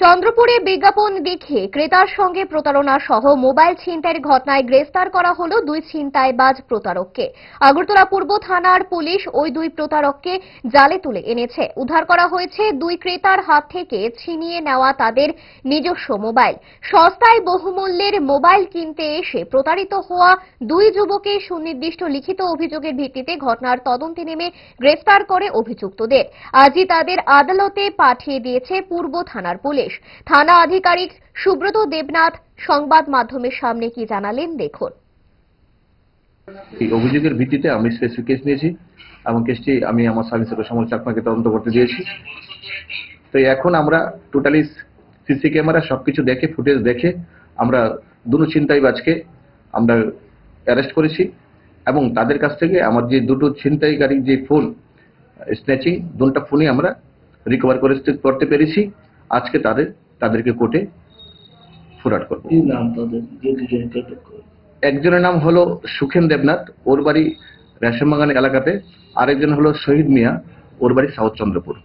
চন্দ্রপুরে বিজ্ঞাপন দেখে ক্রেতার সঙ্গে প্রতারণা সহ মোবাইল ছিনতাইয়ের ঘটনায় গ্রেফতার করা হলো দুই ছিনতাইবাজ প্রতারককে। আগরতলা পূর্ব থানার পুলিশ ওই দুই প্রতারককে জালে তুলে এনেছে। উদ্ধার করা হয়েছে দুই ক্রেতার হাত থেকে ছিনিয়ে নেওয়া তাদের নিজস্ব মোবাইল। সস্তায় বহুমূল্যের মোবাইল কিনতে এসে প্রতারিত হওয়া দুই যুবকের সুনির্দিষ্ট লিখিত অভিযোগের ভিত্তিতে ঘটনার তদন্তে নেমে গ্রেফতার করে অভিযুক্তদের। আজই তাদের আদালতে পাঠিয়ে দিয়েছে পূর্ব থানার পুলিশ। থানা আধিকারিক সুব্রত দেবনাথ সংবাদ মাধ্যমের সামনে কি জানালেন দেখুন। এই অভিযোগের ভিত্তিতে আমি স্পেসিফিক কেস নিয়েছি এবং কেসটি আমি আমার সাব ইন্সপেক্টর সমর চাকমাকে তদন্ত করতে দিয়েছি। তো এখন আমরা টোটালি সিসি ক্যামেরা সবকিছু দেখে ফুটেজ দেখে আমরা দুটো ছিনতাইবাজকে আমরা অ্যারেস্ট করেছি এবং তাদের কাছ থেকে আমার যে দুটো ছিনতাইকারী যে ফোন স্ন্যাচিং দুটো ফোনই আমরা রিকভার করতে পেরেছি। আজকে তাদেরকে কোর্টে ফরওয়ার্ড করব। একজনের নাম হলো সুখেন দেবনাথ, ওর বাড়ি রেশমবাগান এলাকাতে। আরেকজন হলো শহীদ মিয়া, ওর বাড়ি সাউথ চন্দ্রপুর।